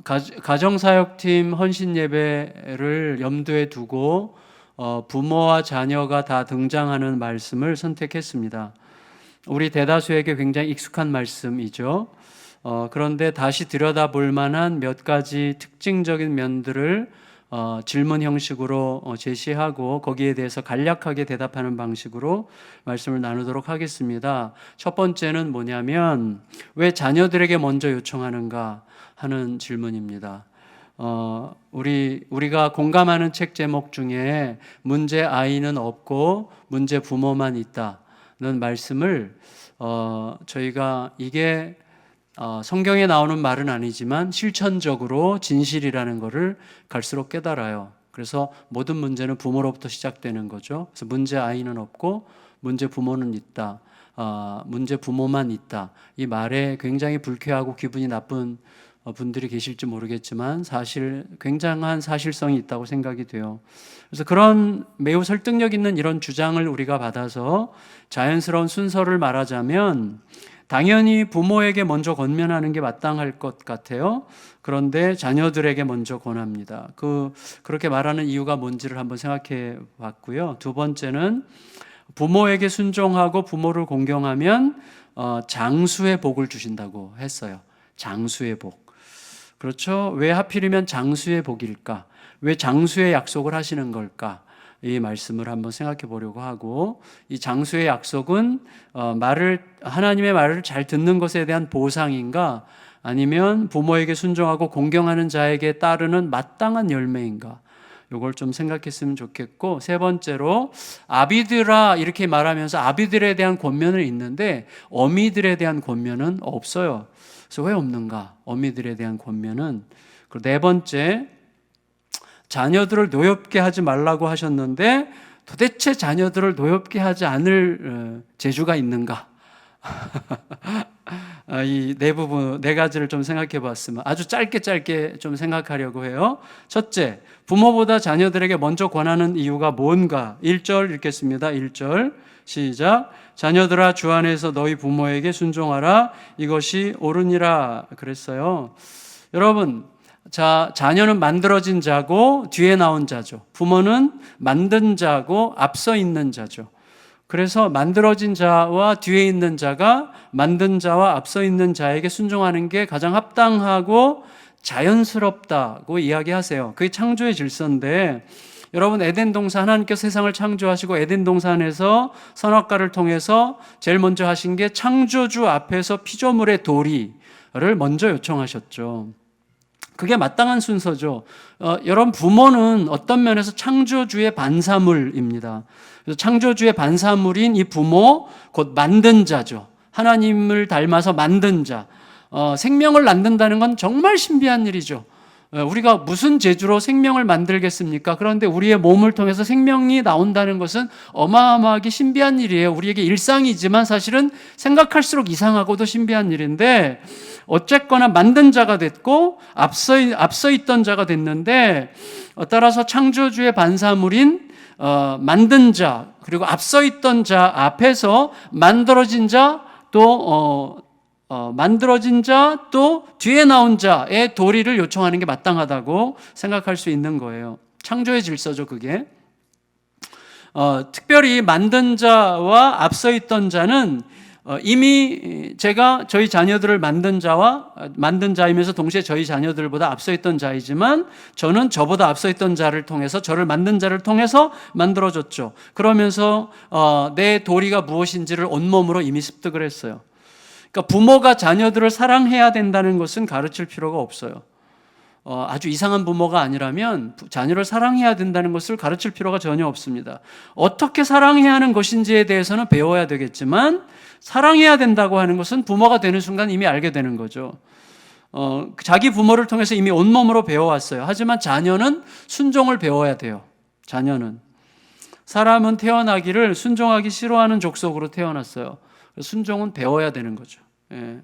가정사역팀 헌신예배를 염두에 두고 부모와 자녀가 다 등장하는 말씀을 선택했습니다. 우리 대다수에게 굉장히 익숙한 말씀이죠. 그런데 다시 들여다볼 만한 몇 가지 특징적인 면들을 질문 형식으로 제시하고 거기에 대해서 간략하게 대답하는 방식으로 말씀을 나누도록 하겠습니다. 첫 번째는 뭐냐면 왜 자녀들에게 먼저 요청하는가 하는 질문입니다. 우리가 공감하는 책 제목 중에 문제 아이는 없고 문제 부모만 있다는 말씀을 저희가 이게 성경에 나오는 말은 아니지만 실천적으로 진실이라는 것을 갈수록 깨달아요. 그래서 모든 문제는 부모로부터 시작되는 거죠. 그래서 문제 아이는 없고 문제 부모는 있다. 문제 부모만 있다. 이 말에 굉장히 불쾌하고 기분이 나쁜 분들이 계실지 모르겠지만 사실 굉장한 사실성이 있다고 생각이 돼요. 그래서 그런 매우 설득력 있는 이런 주장을 우리가 받아서 자연스러운 순서를 말하자면 당연히 부모에게 먼저 권면하는 게 마땅할 것 같아요. 그런데 자녀들에게 먼저 권합니다. 그렇게 말하는 이유가 뭔지를 한번 생각해 봤고요. 두 번째는 부모에게 순종하고 부모를 공경하면 장수의 복을 주신다고 했어요. 장수의 복. 그렇죠? 왜 하필이면 장수의 복일까? 왜 장수의 약속을 하시는 걸까? 이 말씀을 한번 생각해 보려고 하고, 이 장수의 약속은 하나님의 말을 잘 듣는 것에 대한 보상인가? 아니면 부모에게 순종하고 공경하는 자에게 따르는 마땅한 열매인가? 이걸 좀 생각했으면 좋겠고, 세 번째로 아비들아 이렇게 말하면서 아비들에 대한 권면은 있는데 어미들에 대한 권면은 없어요. 그래서 왜 없는가? 어미들에 대한 권면은. 그리고 네 번째, 자녀들을 노엽게 하지 말라고 하셨는데 도대체 자녀들을 노엽게 하지 않을 재주가 있는가? 이 네 가지를 좀 생각해 봤으면 아주 짧게 좀 생각하려고 해요. 첫째, 부모보다 자녀들에게 먼저 권하는 이유가 뭔가? 1절 읽겠습니다. 1절 시작. 자녀들아 주 안에서 너희 부모에게 순종하라. 이것이 옳으니라 그랬어요. 여러분, 자녀는 만들어진 자고 뒤에 나온 자죠. 부모는 만든 자고 앞서 있는 자죠. 그래서 만들어진 자와 뒤에 있는 자가 만든 자와 앞서 있는 자에게 순종하는 게 가장 합당하고 자연스럽다고 이야기하세요. 그게 창조의 질서인데, 여러분 에덴 동산 하나님께서 세상을 창조하시고 에덴 동산에서 선악과를 통해서 제일 먼저 하신 게 창조주 앞에서 피조물의 도리를 먼저 요청하셨죠. 그게 마땅한 순서죠. 여러분 부모는 어떤 면에서 창조주의 반사물입니다. 그래서 창조주의 반사물인 이 부모, 곧 만든 자죠. 하나님을 닮아서 만든 자. 생명을 낳는다는 건 정말 신비한 일이죠. 우리가 무슨 재주로 생명을 만들겠습니까? 그런데 우리의 몸을 통해서 생명이 나온다는 것은 어마어마하게 신비한 일이에요. 우리에게 일상이지만 사실은 생각할수록 이상하고도 신비한 일인데, 어쨌거나 만든 자가 됐고 앞서 있던 자가 됐는데, 따라서 창조주의 반사물인 만든 자 그리고 앞서 있던 자 앞에서 만들어진 자 또 뒤에 나온 자의 도리를 요청하는 게 마땅하다고 생각할 수 있는 거예요. 창조의 질서죠, 그게. 특별히 만든 자와 앞서 있던 자는 이미 제가 저희 자녀들을 만든 자이면서 동시에 저희 자녀들보다 앞서 있던 자이지만 저는 저보다 앞서 있던 자를 통해서, 저를 만든 자를 통해서 만들어졌죠. 그러면서 내 도리가 무엇인지를 온몸으로 이미 습득을 했어요. 그러니까 부모가 자녀들을 사랑해야 된다는 것은 가르칠 필요가 없어요. 아주 이상한 부모가 아니라면 자녀를 사랑해야 된다는 것을 가르칠 필요가 전혀 없습니다. 어떻게 사랑해야 하는 것인지에 대해서는 배워야 되겠지만 사랑해야 된다고 하는 것은 부모가 되는 순간 이미 알게 되는 거죠. 자기 부모를 통해서 이미 온몸으로 배워왔어요. 하지만 자녀는 순종을 배워야 돼요. 자녀는. 사람은 태어나기를 순종하기 싫어하는 족속으로 태어났어요. 순종은 배워야 되는 거죠. 예.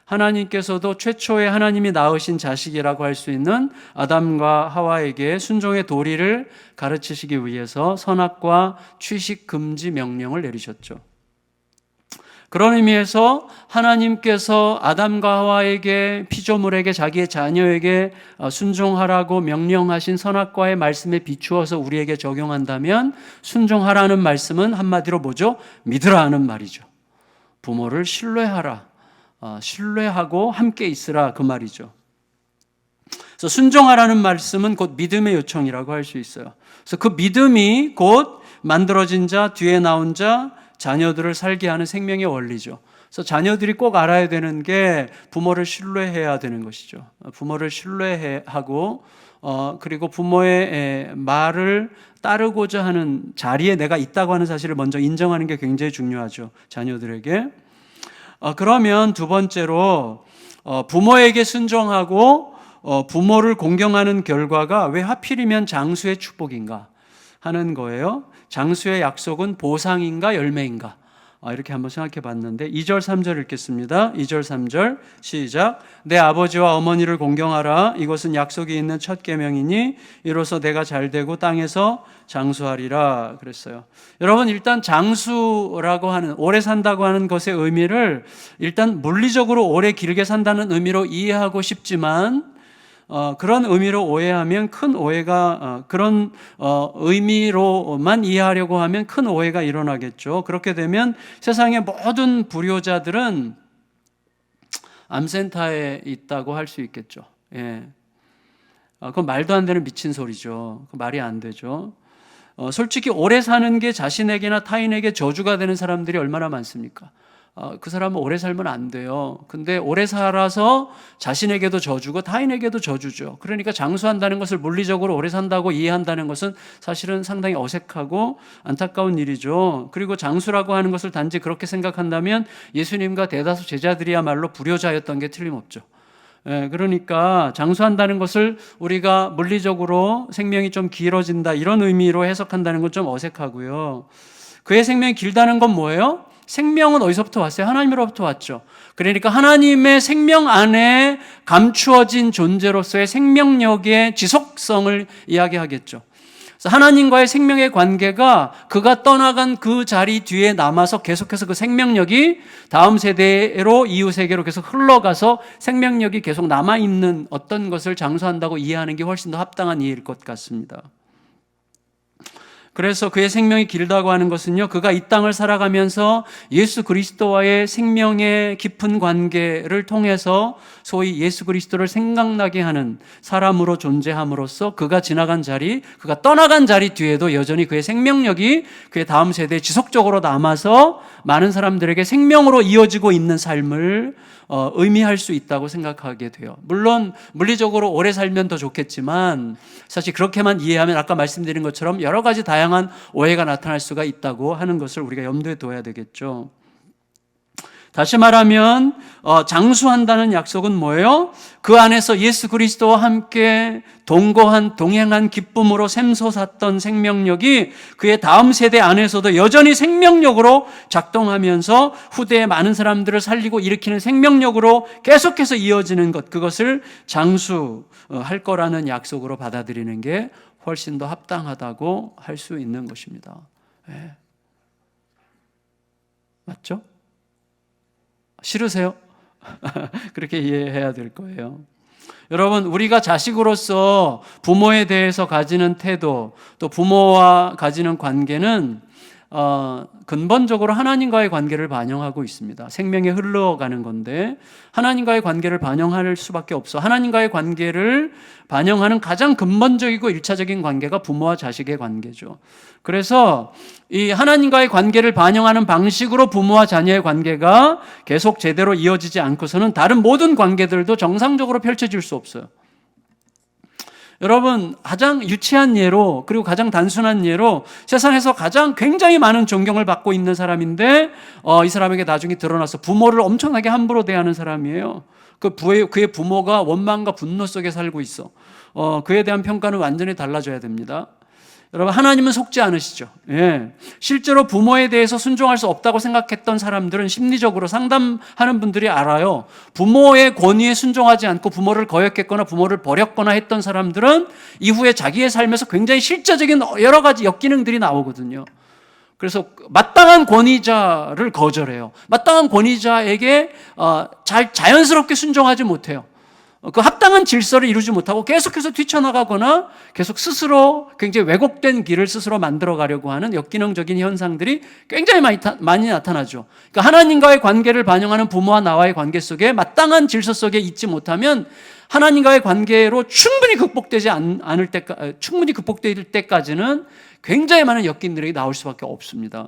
하나님께서도 최초의 하나님이 낳으신 자식이라고 할 수 있는 아담과 하와에게 순종의 도리를 가르치시기 위해서 선악과 취식 금지 명령을 내리셨죠. 그런 의미에서 하나님께서 아담과 하와에게, 피조물에게, 자기의 자녀에게 순종하라고 명령하신 선악과의 말씀에 비추어서 우리에게 적용한다면 순종하라는 말씀은 한마디로 뭐죠? 믿으라는 말이죠. 부모를 신뢰하라, 신뢰하고 함께 있으라, 그 말이죠. 그래서 순종하라는 말씀은 곧 믿음의 요청이라고 할 수 있어요. 그래서 그 믿음이 곧 만들어진 자, 뒤에 나온 자, 자녀들을 살게 하는 생명의 원리죠. 그래서 자녀들이 꼭 알아야 되는 게 부모를 신뢰해야 되는 것이죠. 부모를 신뢰하고 그리고 부모의 말을 따르고자 하는 자리에 내가 있다고 하는 사실을 먼저 인정하는 게 굉장히 중요하죠. 자녀들에게. 그러면 두 번째로 부모에게 순종하고 부모를 공경하는 결과가 왜 하필이면 장수의 축복인가 하는 거예요. 장수의 약속은 보상인가 열매인가? 이렇게 한번 생각해 봤는데 2절 3절 읽겠습니다. 2절 3절 시작. 내 아버지와 어머니를 공경하라. 이것은 약속이 있는 첫 계명이니 이로써 내가 잘되고 땅에서 장수하리라 그랬어요. 여러분, 일단 장수라고 하는, 오래 산다고 하는 것의 의미를 일단 물리적으로 오래 길게 산다는 의미로 이해하고 싶지만 그런 의미로 오해하면 큰 오해가, 그런 의미로만 이해하려고 하면 큰 오해가 일어나겠죠. 그렇게 되면 세상의 모든 불효자들은 암센터에 있다고 할 수 있겠죠. 예. 그건 말도 안 되는 미친 소리죠. 그 말이 안 되죠. 솔직히 오래 사는 게 자신에게나 타인에게 저주가 되는 사람들이 얼마나 많습니까? 그 사람은 오래 살면 안 돼요. 근데 오래 살아서 자신에게도 저주고 타인에게도 저주죠. 그러니까 장수한다는 것을 물리적으로 오래 산다고 이해한다는 것은 사실은 상당히 어색하고 안타까운 일이죠. 그리고 장수라고 하는 것을 단지 그렇게 생각한다면 예수님과 대다수 제자들이야말로 불효자였던 게 틀림없죠. 그러니까 장수한다는 것을 우리가 물리적으로 생명이 좀 길어진다 이런 의미로 해석한다는 건 좀 어색하고요. 그의 생명이 길다는 건 뭐예요? 생명은 어디서부터 왔어요? 하나님으로부터 왔죠. 그러니까 하나님의 생명 안에 감추어진 존재로서의 생명력의 지속성을 이야기하겠죠. 그래서 하나님과의 생명의 관계가 그가 떠나간 그 자리 뒤에 남아서 계속해서 그 생명력이 다음 세대로 이후 세계로 계속 흘러가서 생명력이 계속 남아있는 어떤 것을 장수한다고 이해하는 게 훨씬 더 합당한 이해일 것 같습니다. 그래서 그의 생명이 길다고 하는 것은요, 그가 이 땅을 살아가면서 예수 그리스도와의 생명의 깊은 관계를 통해서 소위 예수 그리스도를 생각나게 하는 사람으로 존재함으로써 그가 지나간 자리, 그가 떠나간 자리 뒤에도 여전히 그의 생명력이 그의 다음 세대에 지속적으로 남아서 많은 사람들에게 생명으로 이어지고 있는 삶을 의미할 수 있다고 생각하게 돼요. 물론 물리적으로 오래 살면 더 좋겠지만 사실 그렇게만 이해하면 아까 말씀드린 것처럼 여러 가지 다양한 오해가 나타날 수가 있다고 하는 것을 우리가 염두에 둬야 되겠죠. 다시 말하면 장수한다는 약속은 뭐예요? 그 안에서 예수 그리스도와 함께 동행한 기쁨으로 샘솟았던 생명력이 그의 다음 세대 안에서도 여전히 생명력으로 작동하면서 후대의 많은 사람들을 살리고 일으키는 생명력으로 계속해서 이어지는 것, 그것을 장수할 거라는 약속으로 받아들이는 게 훨씬 더 합당하다고 할 수 있는 것입니다. 네. 맞죠? 싫으세요? 그렇게 이해해야 될 거예요. 여러분, 우리가 자식으로서 부모에 대해서 가지는 태도, 또 부모와 가지는 관계는 근본적으로 하나님과의 관계를 반영하고 있습니다. 생명이 흘러가는 건데 하나님과의 관계를 반영할 수밖에 없어. 하나님과의 관계를 반영하는 가장 근본적이고 일차적인 관계가 부모와 자식의 관계죠. 그래서 이 하나님과의 관계를 반영하는 방식으로 부모와 자녀의 관계가 계속 제대로 이어지지 않고서는 다른 모든 관계들도 정상적으로 펼쳐질 수 없어요. 여러분, 가장 유치한 예로, 그리고 가장 단순한 예로 세상에서 가장 굉장히 많은 존경을 받고 있는 사람인데 이 사람에게 나중에 드러나서 부모를 엄청나게 함부로 대하는 사람이에요. 그의 부모가 원망과 분노 속에 살고 있어. 그에 대한 평가는 완전히 달라져야 됩니다. 여러분, 하나님은 속지 않으시죠. 예. 실제로 부모에 대해서 순종할 수 없다고 생각했던 사람들은 심리적으로 상담하는 분들이 알아요. 부모의 권위에 순종하지 않고 부모를 거역했거나 부모를 버렸거나 했던 사람들은 이후에 자기의 삶에서 굉장히 실제적인 여러 가지 역기능들이 나오거든요. 그래서 마땅한 권위자를 거절해요. 마땅한 권위자에게 자연스럽게 순종하지 못해요. 그 합당한 질서를 이루지 못하고 계속해서 뛰쳐나가거나 계속 스스로 굉장히 왜곡된 길을 스스로 만들어 가려고 하는 역기능적인 현상들이 굉장히 많이 나타나죠. 그러니까 하나님과의 관계를 반영하는 부모와 나와의 관계 속에 마땅한 질서 속에 있지 못하면 하나님과의 관계로 충분히 극복될 때까지는 굉장히 많은 역기능들이 나올 수밖에 없습니다.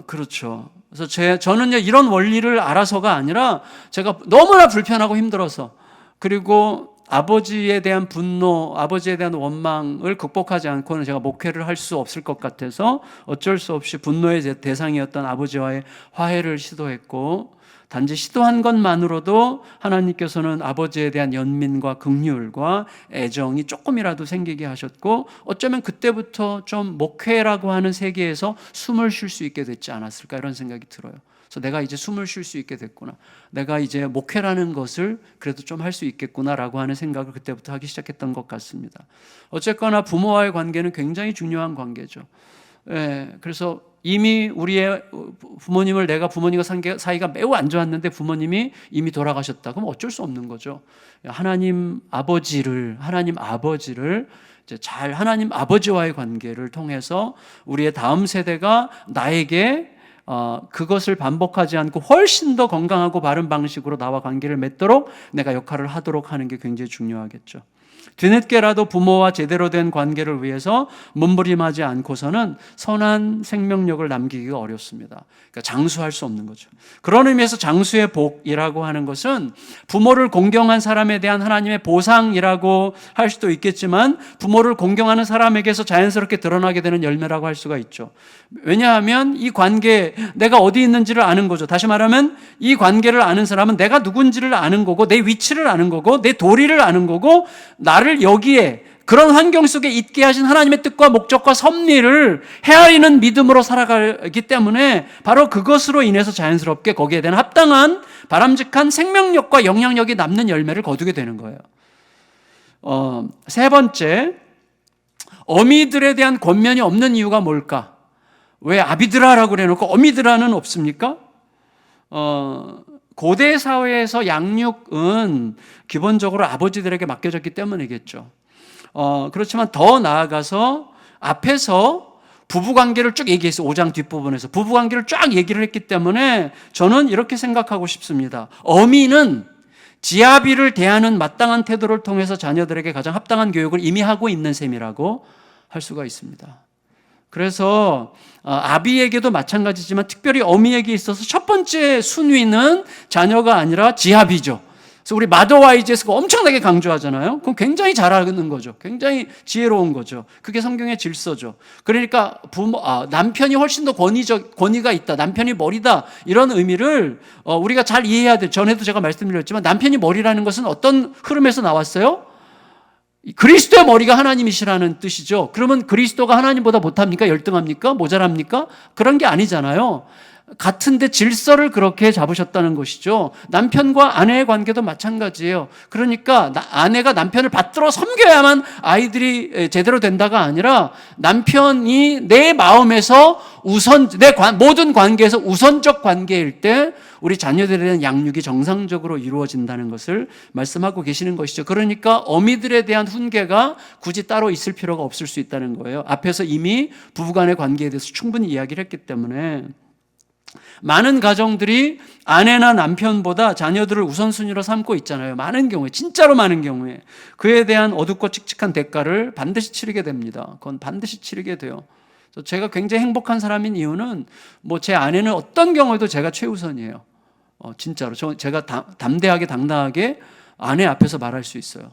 그렇죠. 그래서 저는요, 이런 원리를 알아서가 아니라 제가 너무나 불편하고 힘들어서, 그리고 아버지에 대한 분노, 아버지에 대한 원망을 극복하지 않고는 제가 목회를 할 수 없을 것 같아서 어쩔 수 없이 분노의 대상이었던 아버지와의 화해를 시도했고, 단지 시도한 것만으로도 하나님께서는 아버지에 대한 연민과 긍휼과 애정이 조금이라도 생기게 하셨고, 어쩌면 그때부터 좀 목회라고 하는 세계에서 숨을 쉴 수 있게 됐지 않았을까, 이런 생각이 들어요. 그래서 내가 이제 숨을 쉴 수 있게 됐구나, 내가 이제 목회라는 것을 그래도 좀 할 수 있겠구나라고 하는 생각을 그때부터 하기 시작했던 것 같습니다. 어쨌거나 부모와의 관계는 굉장히 중요한 관계죠. 그래서 이미 우리의 부모님을, 내가 부모님과 사이가 매우 안 좋았는데 부모님이 이미 돌아가셨다. 그럼 어쩔 수 없는 거죠. 하나님 아버지를 이제 잘, 하나님 아버지와의 관계를 통해서 우리의 다음 세대가 나에게 그것을 반복하지 않고 훨씬 더 건강하고 바른 방식으로 나와 관계를 맺도록 내가 역할을 하도록 하는 게 굉장히 중요하겠죠. 뒤늦게라도 부모와 제대로 된 관계를 위해서 몸부림하지 않고서는 선한 생명력을 남기기가 어렵습니다. 그러니까 장수할 수 없는 거죠. 그런 의미에서 장수의 복이라고 하는 것은 부모를 공경한 사람에 대한 하나님의 보상이라고 할 수도 있겠지만, 부모를 공경하는 사람에게서 자연스럽게 드러나게 되는 열매라고 할 수가 있죠. 왜냐하면 이 관계, 내가 어디 있는지를 아는 거죠. 다시 말하면 이 관계를 아는 사람은 내가 누군지를 아는 거고, 내 위치를 아는 거고, 내 도리를 아는 거고, 나를 여기에 그런 환경 속에 있게 하신 하나님의 뜻과 목적과 섭리를 헤아리는 믿음으로 살아가기 때문에 바로 그것으로 인해서 자연스럽게 거기에 대한 합당한 바람직한 생명력과 영향력이 남는 열매를 거두게 되는 거예요. 세 번째, 어미들에 대한 권면이 없는 이유가 뭘까? 왜 아비드라라고 해놓고 어미드라는 없습니까? 고대 사회에서 양육은 기본적으로 아버지들에게 맡겨졌기 때문이겠죠. 그렇지만 더 나아가서 앞에서 부부관계를 쭉 얘기했어요. 5장 뒷부분에서 부부관계를 쫙 얘기를 했기 때문에 저는 이렇게 생각하고 싶습니다. 어미는 지아비를 대하는 마땅한 태도를 통해서 자녀들에게 가장 합당한 교육을 이미 하고 있는 셈이라고 할 수가 있습니다. 그래서 아비에게도 마찬가지지만 특별히 어미에게 있어서 첫 번째 순위는 자녀가 아니라 지아비죠. 그래서 우리 마더와이즈에서 엄청나게 강조하잖아요. 그건 굉장히 잘하는 거죠. 굉장히 지혜로운 거죠. 그게 성경의 질서죠. 그러니까 남편이 훨씬 더 권위가 있다, 남편이 머리다, 이런 의미를 우리가 잘 이해해야 돼요. 전에도 제가 말씀드렸지만 남편이 머리라는 것은 어떤 흐름에서 나왔어요? 그리스도의 머리가 하나님이시라는 뜻이죠. 그러면 그리스도가 하나님보다 못합니까? 열등합니까? 모자랍니까? 그런 게 아니잖아요. 같은데 질서를 그렇게 잡으셨다는 것이죠. 남편과 아내의 관계도 마찬가지예요. 그러니까 아내가 남편을 받들어 섬겨야만 아이들이 제대로 된다가 아니라, 남편이 내 마음에서 내 모든 관계에서 우선적 관계일 때 우리 자녀들에 대한 양육이 정상적으로 이루어진다는 것을 말씀하고 계시는 것이죠. 그러니까 어미들에 대한 훈계가 굳이 따로 있을 필요가 없을 수 있다는 거예요. 앞에서 이미 부부간의 관계에 대해서 충분히 이야기를 했기 때문에. 많은 가정들이 아내나 남편보다 자녀들을 우선순위로 삼고 있잖아요. 많은 경우에, 진짜로 많은 경우에 그에 대한 어둡고 칙칙한 대가를 반드시 치르게 됩니다. 그건 반드시 치르게 돼요. 제가 굉장히 행복한 사람인 이유는 제 아내는 어떤 경우에도 제가 최우선이에요. 진짜로 제가 담대하게 당당하게 아내 앞에서 말할 수 있어요.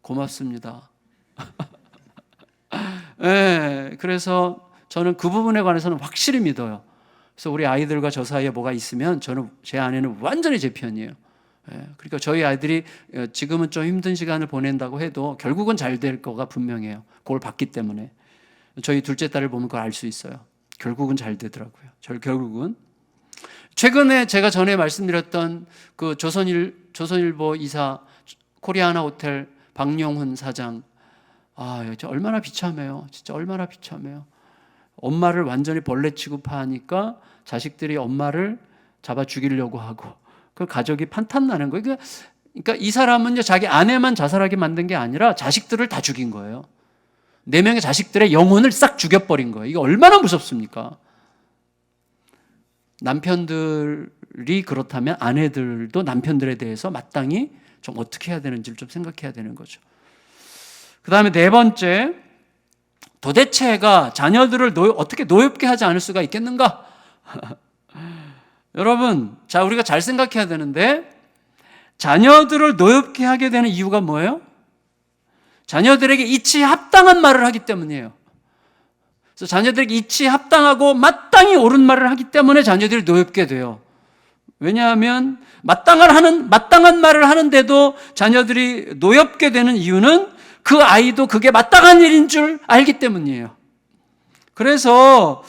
고맙습니다. 네, 그래서 저는 그 부분에 관해서는 확실히 믿어요. 그래서 우리 아이들과 저 사이에 뭐가 있으면 제 아내는 완전히 제 편이에요. 그러니까 저희 아이들이 지금은 좀 힘든 시간을 보낸다고 해도 결국은 잘 될 거가 분명해요. 그걸 봤기 때문에. 저희 둘째 딸을 보면 그걸 알 수 있어요. 결국은 잘 되더라고요. 결국은. 최근에 제가 전에 말씀드렸던 그 조선일보 이사, 코리아나 호텔 박용훈 사장, 진짜 얼마나 비참해요. 진짜 얼마나 비참해요. 엄마를 완전히 벌레 취급하니까 자식들이 엄마를 잡아 죽이려고 하고 그 가족이 판탄나는 거예요. 그러니까 이 사람은 자기 아내만 자살하게 만든 게 아니라 자식들을 다 죽인 거예요. 4명의 자식들의 영혼을 싹 죽여버린 거예요. 이게 얼마나 무섭습니까? 남편들이 그렇다면 아내들도 남편들에 대해서 마땅히 좀 어떻게 해야 되는지를 좀 생각해야 되는 거죠. 그 다음에 4번째, 도대체가 자녀들을 어떻게 노엽게 하지 않을 수가 있겠는가? 여러분, 자, 우리가 잘 생각해야 되는데, 자녀들을 노엽게 하게 되는 이유가 뭐예요? 자녀들에게 이치에 합당한 말을 하기 때문이에요. 그래서 자녀들에게 이치에 합당하고 마땅히 옳은 말을 하기 때문에 자녀들이 노엽게 돼요. 왜냐하면 마땅한 말을 하는데도 자녀들이 노엽게 되는 이유는 그 아이도 그게 마땅한 일인 줄 알기 때문이에요. 그래서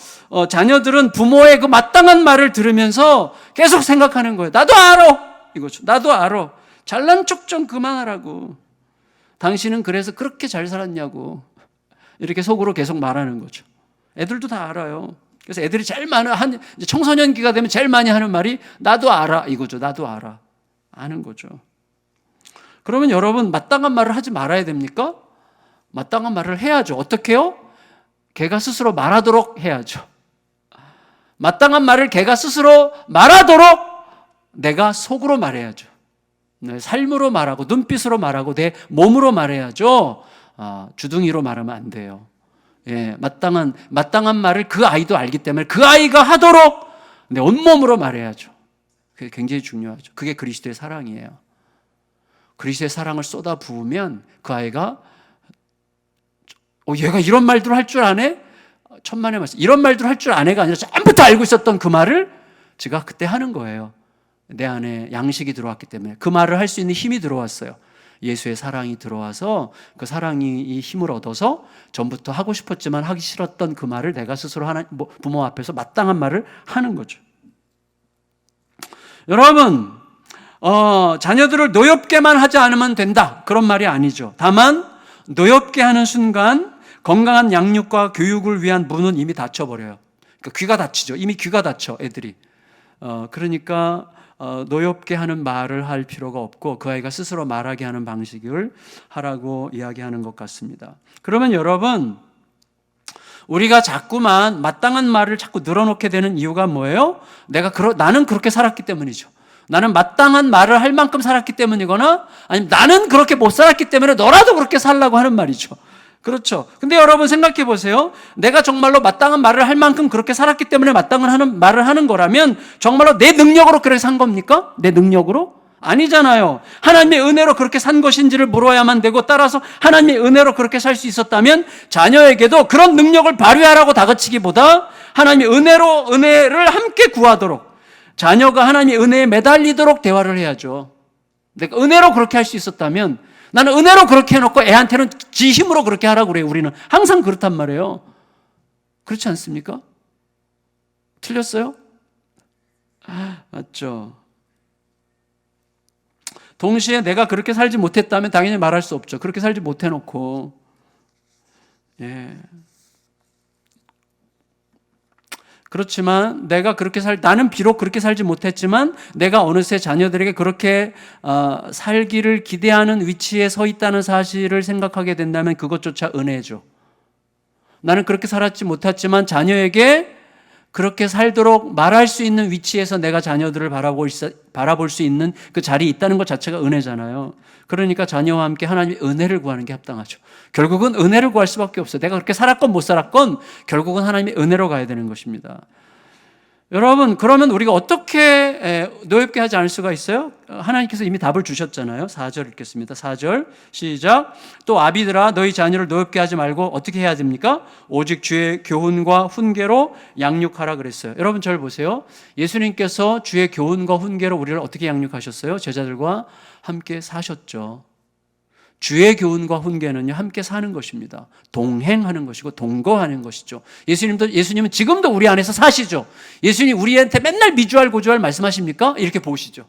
자녀들은 부모의 그 마땅한 말을 들으면서 계속 생각하는 거예요. 나도 알아. 이거죠. 나도 알아. 잘난 척 좀 그만하라고. 당신은 그래서 그렇게 잘 살았냐고. 이렇게 속으로 계속 말하는 거죠. 애들도 다 알아요. 그래서 애들이 제일 청소년기가 되면 제일 많이 하는 말이 나도 알아. 이거죠. 나도 알아. 아는 거죠. 그러면 여러분, 마땅한 말을 하지 말아야 됩니까? 마땅한 말을 해야죠. 어떻게 해요? 걔가 스스로 말하도록 해야죠. 마땅한 말을 걔가 스스로 말하도록 내가 속으로 말해야죠. 내 삶으로 말하고 눈빛으로 말하고 내 몸으로 말해야죠. 주둥이로 말하면 안 돼요. 예, 마땅한 말을 그 아이도 알기 때문에 그 아이가 하도록 내 온몸으로 말해야죠. 그게 굉장히 중요하죠. 그게 그리스도의 사랑이에요. 그리스도의 사랑을 쏟아 부으면 그 아이가 얘가 이런 말들을 할 줄 아네? 천만의 말씀. 이런 말들을 할 줄 아네가 아니라 처음부터 알고 있었던 그 말을 제가 그때 하는 거예요. 내 안에 양식이 들어왔기 때문에 그 말을 할 수 있는 힘이 들어왔어요. 예수의 사랑이 들어와서 그 사랑이 이 힘을 얻어서 전부터 하고 싶었지만 하기 싫었던 그 말을 내가 스스로 부모 앞에서 마땅한 말을 하는 거죠. 여러분, 자녀들을 노엽게만 하지 않으면 된다. 그런 말이 아니죠. 다만 노엽게 하는 순간 건강한 양육과 교육을 위한 문은 이미 닫혀버려요. 그러니까 귀가 닫히죠. 이미 귀가 닫혀 애들이. 그러니까 노엽게 하는 말을 할 필요가 없고 그 아이가 스스로 말하게 하는 방식을 하라고 이야기하는 것 같습니다. 그러면 여러분, 우리가 자꾸만 마땅한 말을 자꾸 늘어놓게 되는 이유가 뭐예요? 나는 그렇게 살았기 때문이죠. 나는 마땅한 말을 할 만큼 살았기 때문이거나 아니면 나는 그렇게 못 살았기 때문에 너라도 그렇게 살라고 하는 말이죠. 그렇죠. 근데 여러분 생각해 보세요. 내가 정말로 마땅한 말을 할 만큼 그렇게 살았기 때문에 마땅한 말을 하는 거라면 정말로 내 능력으로 그렇게 산 겁니까? 내 능력으로? 아니잖아요. 하나님의 은혜로 그렇게 산 것인지를 물어야만 되고 따라서 하나님의 은혜로 그렇게 살 수 있었다면 자녀에게도 그런 능력을 발휘하라고 다그치기보다 하나님의 은혜를 함께 구하도록 자녀가 하나님의 은혜에 매달리도록 대화를 해야죠. 내가 은혜로 그렇게 할 수 있었다면 나는 은혜로 그렇게 해놓고 애한테는 지 힘으로 그렇게 하라고 그래요. 우리는 항상 그렇단 말이에요. 그렇지 않습니까? 틀렸어요? 맞죠? 동시에 내가 그렇게 살지 못했다면 당연히 말할 수 없죠. 그렇게 살지 못해놓고. 예. 그렇지만 나는 비록 그렇게 살지 못했지만 내가 어느새 자녀들에게 그렇게 살기를 기대하는 위치에 서 있다는 사실을 생각하게 된다면 그것조차 은혜죠. 나는 그렇게 살았지 못했지만 자녀에게 그렇게 살도록 말할 수 있는 위치에서 내가 자녀들을 바라볼 수 있는 그 자리에 있다는 것 자체가 은혜잖아요. 그러니까 자녀와 함께 하나님의 은혜를 구하는 게 합당하죠. 결국은 은혜를 구할 수밖에 없어요. 내가 그렇게 살았건 못 살았건 결국은 하나님의 은혜로 가야 되는 것입니다. 여러분, 그러면 우리가 어떻게 노엽게 하지 않을 수가 있어요? 하나님께서 이미 답을 주셨잖아요. 4절 읽겠습니다. 4절 시작. 또 아비들아 너희 자녀를 노엽게 하지 말고 어떻게 해야 됩니까? 오직 주의 교훈과 훈계로 양육하라 그랬어요. 여러분 저를 보세요. 예수님께서 주의 교훈과 훈계로 우리를 어떻게 양육하셨어요? 제자들과 함께 사셨죠. 주의 교훈과 훈계는요, 함께 사는 것입니다. 동행하는 것이고 동거하는 것이죠. 예수님은 지금도 우리 안에서 사시죠. 예수님 우리한테 맨날 미주알 고주알 말씀하십니까? 이렇게 보시죠.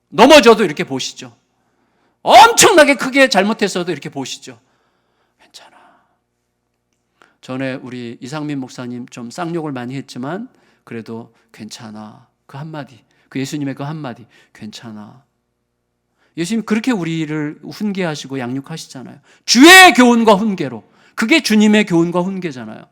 넘어져도 이렇게 보시죠. 엄청나게 크게 잘못했어도 이렇게 보시죠. 전에 우리 이상민 목사님 좀 쌍욕을 많이 했지만 그래도 괜찮아. 그 한마디, 그 예수님의 그 한마디, 괜찮아. 예수님 그렇게 우리를 훈계하시고 양육하시잖아요. 주의 교훈과 훈계로. 그게 주님의 교훈과 훈계잖아요.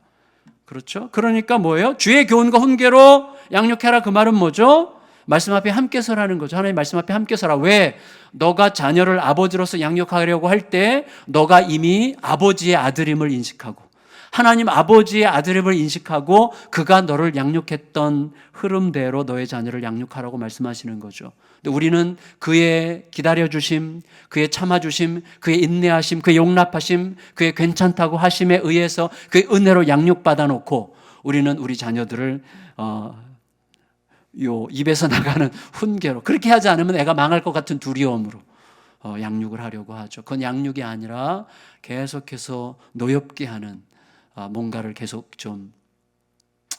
그렇죠? 그러니까 뭐예요? 주의 교훈과 훈계로 양육해라. 그 말은 뭐죠? 말씀 앞에 함께 서라는 거죠. 하나님 말씀 앞에 함께 서라. 왜? 너가 자녀를 아버지로서 양육하려고 할 때 너가 이미 아버지의 아들임을 인식하고 하나님 아버지의 아들임을 인식하고 그가 너를 양육했던 흐름대로 너의 자녀를 양육하라고 말씀하시는 거죠. 근데 우리는 그의 기다려주심, 그의 참아주심, 그의 인내하심, 그의 용납하심, 그의 괜찮다고 하심에 의해서 그의 은혜로 양육받아 놓고 우리는 우리 자녀들을 입에서 나가는 훈계로, 그렇게 하지 않으면 애가 망할 것 같은 두려움으로 양육을 하려고 하죠. 그건 양육이 아니라 계속해서 노엽게 하는 뭔가를 계속 좀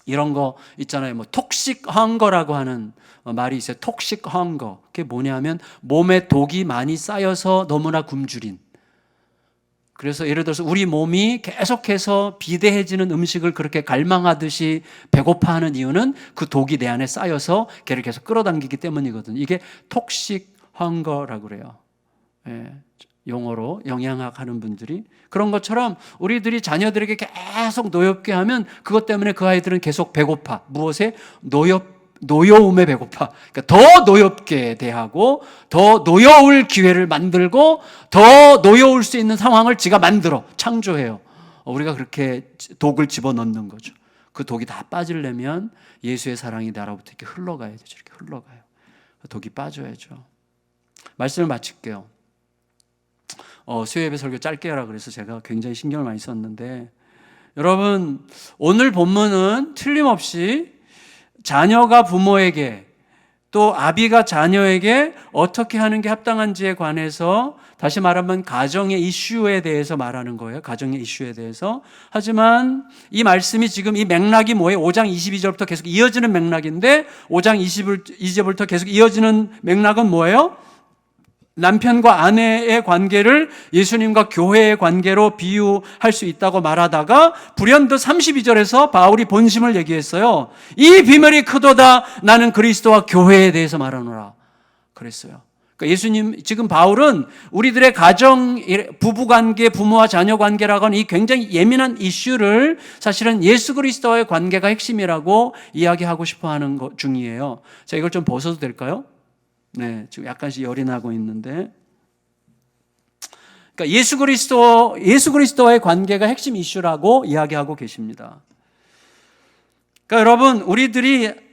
이런 거 있잖아요. 뭐 톡식 헝거라고 하는 말이 있어요. 톡식 헝거. 그게 뭐냐면 몸에 독이 많이 쌓여서 너무나 굶주린. 그래서 예를 들어서 우리 몸이 계속해서 비대해지는 음식을 그렇게 갈망하듯이 배고파하는 이유는 그 독이 내 안에 쌓여서 걔를 계속 끌어당기기 때문이거든요. 이게 톡식 헝거라고 그래요. 예, 용어로 영양학 하는 분들이. 그런 것처럼 우리들이 자녀들에게 계속 노엽게 하면 그것 때문에 그 아이들은 계속 배고파. 무엇에? 노여움에 배고파. 그러니까 더 노엽게 대하고 더 노여울 기회를 만들고 더 노여울 수 있는 상황을 지가 만들어 창조해요. 우리가 그렇게 독을 집어넣는 거죠. 그 독이 다 빠지려면 예수의 사랑이 나로부터 이렇게 흘러가야 되죠. 이렇게 흘러가요. 독이 빠져야죠. 말씀을 마칠게요. 수요예배 설교 짧게 하라 그래서 제가 굉장히 신경을 많이 썼는데, 여러분 오늘 본문은 틀림없이 자녀가 부모에게 또 아비가 자녀에게 어떻게 하는 게 합당한지에 관해서, 다시 말하면 가정의 이슈에 대해서 말하는 거예요. 가정의 이슈에 대해서. 하지만 이 말씀이 지금 이 맥락이 뭐예요? 5장 22절부터 계속 이어지는 맥락인데 5장 22절부터 계속 이어지는 맥락은 뭐예요? 남편과 아내의 관계를 예수님과 교회의 관계로 비유할 수 있다고 말하다가 불현듯 32절에서 바울이 본심을 얘기했어요. 이 비밀이 크도다. 나는 그리스도와 교회에 대해서 말하노라 그랬어요. 그러니까 예수님, 지금 바울은 우리들의 가정, 부부관계, 부모와 자녀관계라고 하는 이 굉장히 예민한 이슈를 사실은 예수 그리스도와의 관계가 핵심이라고 이야기하고 싶어하는 것 중이에요. 자, 이걸 좀 벗어도 될까요? 네, 지금 약간씩 열이 나고 있는데, 그러니까 예수 그리스도와의 관계가 핵심 이슈라고 이야기하고 계십니다. 그러니까 여러분,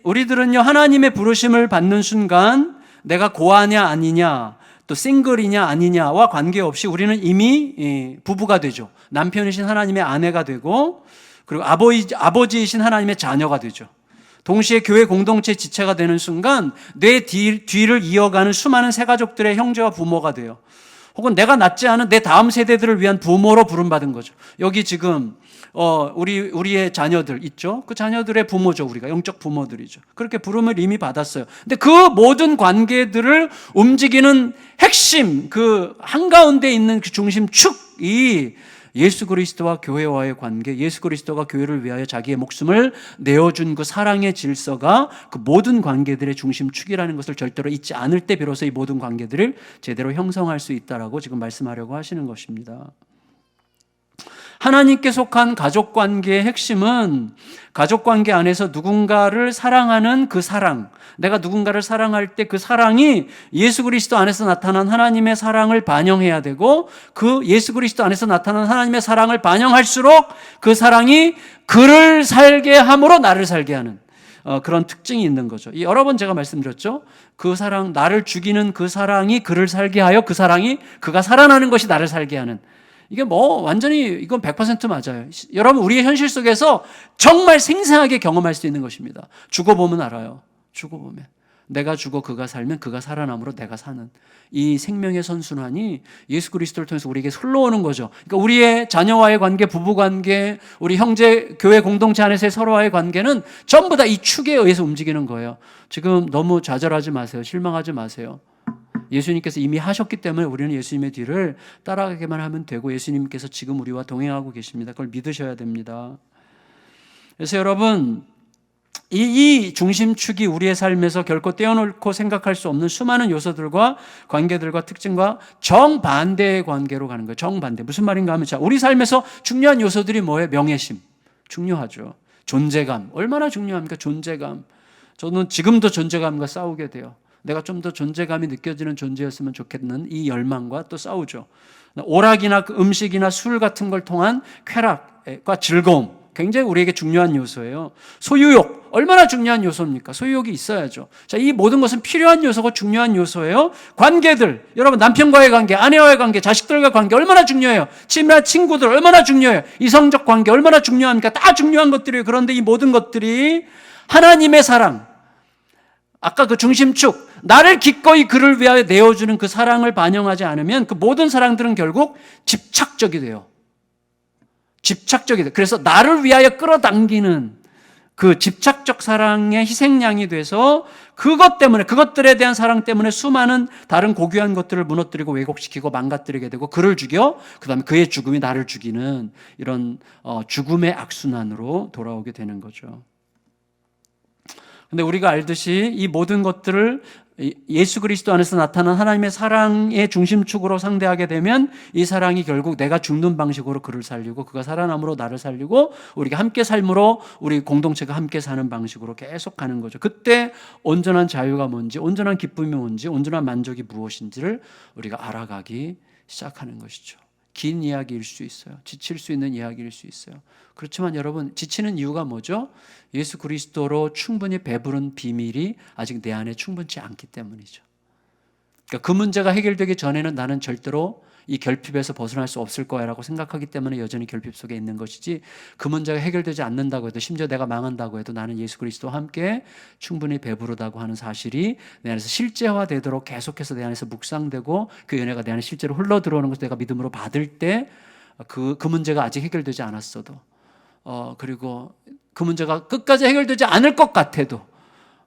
우리들은요 하나님의 부르심을 받는 순간 내가 고아냐 아니냐, 또 싱글이냐 아니냐와 관계없이 우리는 이미 부부가 되죠. 남편이신 하나님의 아내가 되고, 그리고 아버지이신 하나님의 자녀가 되죠. 동시에 교회 공동체 지체가 되는 순간 내 뒤를 이어가는 수많은 새가족들의 형제와 부모가 돼요. 혹은 내가 낳지 않은 내 다음 세대들을 위한 부모로 부름받은 거죠. 여기 지금 우리의 자녀들 있죠. 그 자녀들의 부모죠. 우리가 영적 부모들이죠. 그렇게 부름을 이미 받았어요. 근데 그 모든 관계들을 움직이는 핵심, 그 한가운데 있는 그 중심 축이 예수 그리스도와 교회와의 관계, 예수 그리스도가 교회를 위하여 자기의 목숨을 내어준 그 사랑의 질서가 그 모든 관계들의 중심축이라는 것을 절대로 잊지 않을 때 비로소 이 모든 관계들을 제대로 형성할 수 있다라고 지금 말씀하려고 하시는 것입니다. 하나님께 속한 가족관계의 핵심은 가족관계 안에서 누군가를 사랑하는 그 사랑, 내가 누군가를 사랑할 때 그 사랑이 예수 그리스도 안에서 나타난 하나님의 사랑을 반영해야 되고, 그 예수 그리스도 안에서 나타난 하나님의 사랑을 반영할수록 그 사랑이 그를 살게 함으로 나를 살게 하는 그런 특징이 있는 거죠. 여러 번 제가 말씀드렸죠. 그 사랑, 나를 죽이는 그 사랑이 그를 살게 하여 그 사랑이 그가 살아나는 것이 나를 살게 하는, 이게 완전히 이건 100% 맞아요. 여러분, 우리의 현실 속에서 정말 생생하게 경험할 수 있는 것입니다. 죽어보면 알아요. 죽어보면. 내가 죽어 그가 살면 그가 살아남으로 내가 사는 이 생명의 선순환이 예수 그리스도를 통해서 우리에게 흘러오는 거죠. 그러니까 우리의 자녀와의 관계, 부부관계, 우리 형제, 교회 공동체 안에서의 서로와의 관계는 전부 다 이 축에 의해서 움직이는 거예요. 지금 너무 좌절하지 마세요. 실망하지 마세요. 예수님께서 이미 하셨기 때문에 우리는 예수님의 뒤를 따라가기만 하면 되고 예수님께서 지금 우리와 동행하고 계십니다. 그걸 믿으셔야 됩니다. 그래서 여러분, 이 중심축이 우리의 삶에서 결코 떼어놓고 생각할 수 없는 수많은 요소들과 관계들과 특징과 정반대의 관계로 가는 거예요. 정반대. 무슨 말인가 하면, 자, 우리 삶에서 중요한 요소들이 뭐예요? 명예심. 중요하죠. 존재감. 얼마나 중요합니까? 존재감. 저는 지금도 존재감과 싸우게 돼요. 내가 좀 더 존재감이 느껴지는 존재였으면 좋겠는 이 열망과 또 싸우죠. 오락이나 음식이나 술 같은 걸 통한 쾌락과 즐거움. 굉장히 우리에게 중요한 요소예요. 소유욕, 얼마나 중요한 요소입니까? 소유욕이 있어야죠. 자, 이 모든 것은 필요한 요소고 중요한 요소예요. 관계들, 여러분 남편과의 관계, 아내와의 관계, 자식들과의 관계 얼마나 중요해요. 친구들 얼마나 중요해요. 이성적 관계 얼마나 중요합니까? 다 중요한 것들이에요. 그런데 이 모든 것들이 하나님의 사랑, 아까 그 중심축, 나를 기꺼이 그를 위하여 내어주는 그 사랑을 반영하지 않으면 그 모든 사랑들은 결국 집착적이 돼요. 집착적이 돼. 그래서 나를 위하여 끌어당기는 그 집착적 사랑의 희생양이 돼서 그것 때문에, 그것들에 대한 사랑 때문에 수많은 다른 고귀한 것들을 무너뜨리고 왜곡시키고 망가뜨리게 되고 그를 죽여, 그 다음에 그의 죽음이 나를 죽이는 이런 죽음의 악순환으로 돌아오게 되는 거죠. 근데 우리가 알듯이 이 모든 것들을 예수 그리스도 안에서 나타난 하나님의 사랑의 중심축으로 상대하게 되면 이 사랑이 결국 내가 죽는 방식으로 그를 살리고 그가 살아남으로 나를 살리고 우리가 함께 삶으로 우리 공동체가 함께 사는 방식으로 계속 가는 거죠. 그때 온전한 자유가 뭔지, 온전한 기쁨이 뭔지, 온전한 만족이 무엇인지를 우리가 알아가기 시작하는 것이죠. 긴 이야기일 수 있어요. 지칠 수 있는 이야기일 수 있어요. 그렇지만 여러분, 지치는 이유가 뭐죠? 예수 그리스도로 충분히 배부른 비밀이 아직 내 안에 충분치 않기 때문이죠. 그러니까 그 문제가 해결되기 전에는 나는 절대로 이 결핍에서 벗어날 수 없을 거야라고 생각하기 때문에 여전히 결핍 속에 있는 것이지, 그 문제가 해결되지 않는다고 해도, 심지어 내가 망한다고 해도 나는 예수 그리스도와 함께 충분히 배부르다고 하는 사실이 내 안에서 실제화되도록 계속해서 내 안에서 묵상되고 그 은혜가 내 안에 실제로 흘러들어오는 것을 내가 믿음으로 받을 때 그 문제가 아직 해결되지 않았어도 그리고 그 문제가 끝까지 해결되지 않을 것 같아도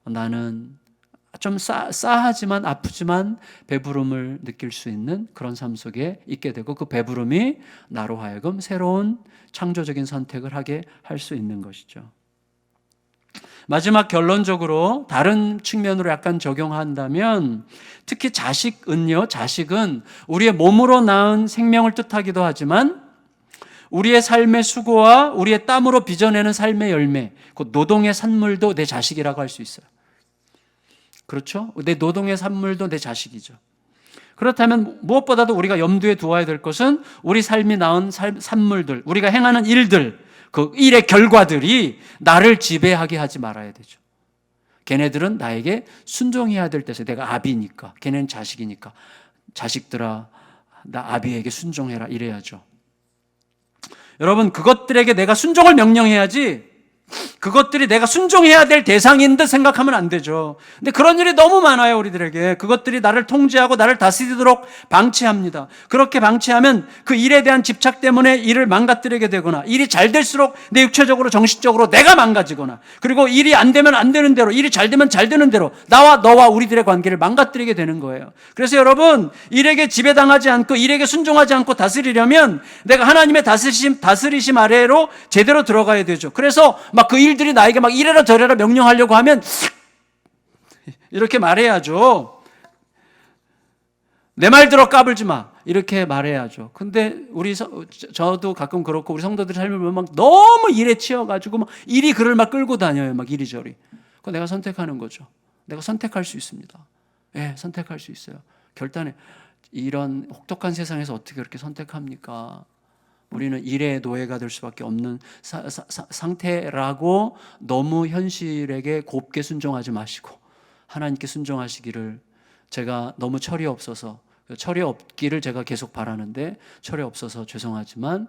나는 좀 싸하지만 아프지만 배부름을 느낄 수 있는 그런 삶 속에 있게 되고, 그 배부름이 나로 하여금 새로운 창조적인 선택을 하게 할 수 있는 것이죠. 마지막 결론적으로 다른 측면으로 약간 적용한다면, 특히 자식은 우리의 몸으로 낳은 생명을 뜻하기도 하지만 우리의 삶의 수고와 우리의 땀으로 빚어내는 삶의 열매, 그 노동의 산물도 내 자식이라고 할 수 있어요. 그렇죠? 내 노동의 산물도 내 자식이죠. 그렇다면 무엇보다도 우리가 염두에 두어야 될 것은 우리 삶이 낳은 산물들, 우리가 행하는 일들, 그 일의 결과들이 나를 지배하게 하지 말아야 되죠. 걔네들은 나에게 순종해야 될 때서, 내가 아비니까, 걔네는 자식이니까, 자식들아 나 아비에게 순종해라 이래야죠. 여러분, 그것들에게 내가 순종을 명령해야지 그것들이 내가 순종해야 될 대상인 듯 생각하면 안 되죠. 근데 그런 일이 너무 많아요, 우리들에게. 그것들이 나를 통제하고 나를 다스리도록 방치합니다. 그렇게 방치하면 그 일에 대한 집착 때문에 일을 망가뜨리게 되거나, 일이 잘 될수록 내 육체적으로 정신적으로 내가 망가지거나, 그리고 일이 안 되면 안 되는 대로, 일이 잘 되면 잘 되는 대로 나와 너와 우리들의 관계를 망가뜨리게 되는 거예요. 그래서 여러분, 일에게 지배당하지 않고 일에게 순종하지 않고 다스리려면 내가 하나님의 다스리심 아래로 제대로 들어가야 되죠. 그래서 막 그 일들이 나에게 막 이래라 저래라 명령하려고 하면 이렇게 말해야죠. 내 말 들어 까불지 마, 이렇게 말해야죠. 근데 저도 가끔 그렇고 우리 성도들의 삶을 보면 막 너무 일에 치여가지고 막 일이 그를 막 끌고 다녀요. 막 이리저리. 그거 내가 선택하는 거죠. 내가 선택할 수 있습니다. 예, 선택할 수 있어요. 결단에, 이런 혹독한 세상에서 어떻게 그렇게 선택합니까? 우리는 일의 노예가 될 수밖에 없는 상태라고 너무 현실에게 곱게 순종하지 마시고 하나님께 순종하시기를, 제가 너무 철이 없어서, 철이 없기를 제가 계속 바라는데 철이 없어서 죄송하지만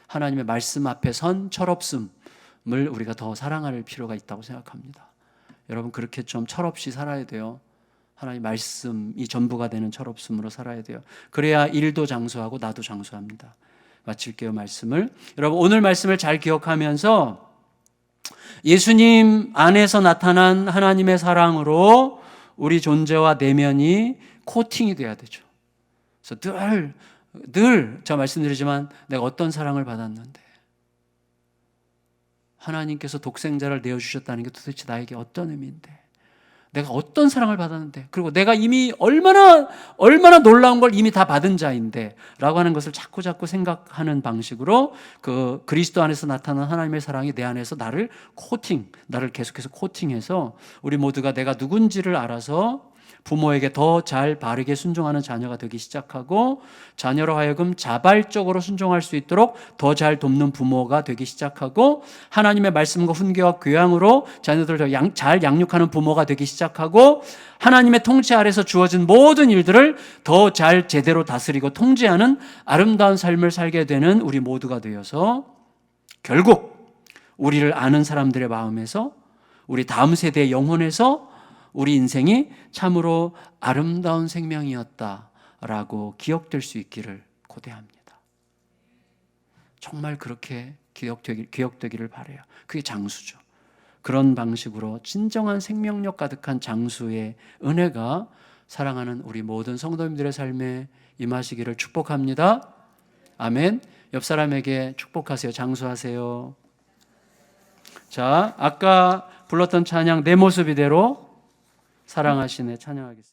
하나님의 말씀 앞에 선 철없음을 우리가 더 사랑할 필요가 있다고 생각합니다. 여러분, 그렇게 좀 철없이 살아야 돼요. 하나님 말씀이 전부가 되는 철없음으로 살아야 돼요. 그래야 일도 장수하고 나도 장수합니다. 마칠게요, 말씀을. 여러분, 오늘 말씀을 잘 기억하면서 예수님 안에서 나타난 하나님의 사랑으로 우리 존재와 내면이 코팅이 돼야 되죠. 그래서 늘 제가 말씀드리지만 내가 어떤 사랑을 받았는데 하나님께서 독생자를 내어주셨다는 게 도대체 나에게 어떤 의미인데 내가 어떤 사랑을 받았는데 그리고 내가 이미 얼마나 놀라운 걸 이미 다 받은 자인데 라고 하는 것을 자꾸 생각하는 방식으로 그 그리스도 안에서 나타난 하나님의 사랑이 내 안에서 나를 계속해서 코팅해서 우리 모두가 내가 누군지를 알아서 부모에게 더 잘 바르게 순종하는 자녀가 되기 시작하고 자녀로 하여금 자발적으로 순종할 수 있도록 더 잘 돕는 부모가 되기 시작하고 하나님의 말씀과 훈계와 교양으로 자녀들을 잘 양육하는 부모가 되기 시작하고 하나님의 통치 아래서 주어진 모든 일들을 더 잘 제대로 다스리고 통제하는 아름다운 삶을 살게 되는 우리 모두가 되어서 결국 우리를 아는 사람들의 마음에서 우리 다음 세대의 영혼에서 우리 인생이 참으로 아름다운 생명이었다라고 기억될 수 있기를 고대합니다. 정말 그렇게 기억되기를 바라요. 그게 장수죠. 그런 방식으로 진정한 생명력 가득한 장수의 은혜가 사랑하는 우리 모든 성도님들의 삶에 임하시기를 축복합니다. 아멘. 옆 사람에게 축복하세요. 장수하세요. 자, 아까 불렀던 찬양 내 모습 이대로 사랑하시네 찬양하겠습니다.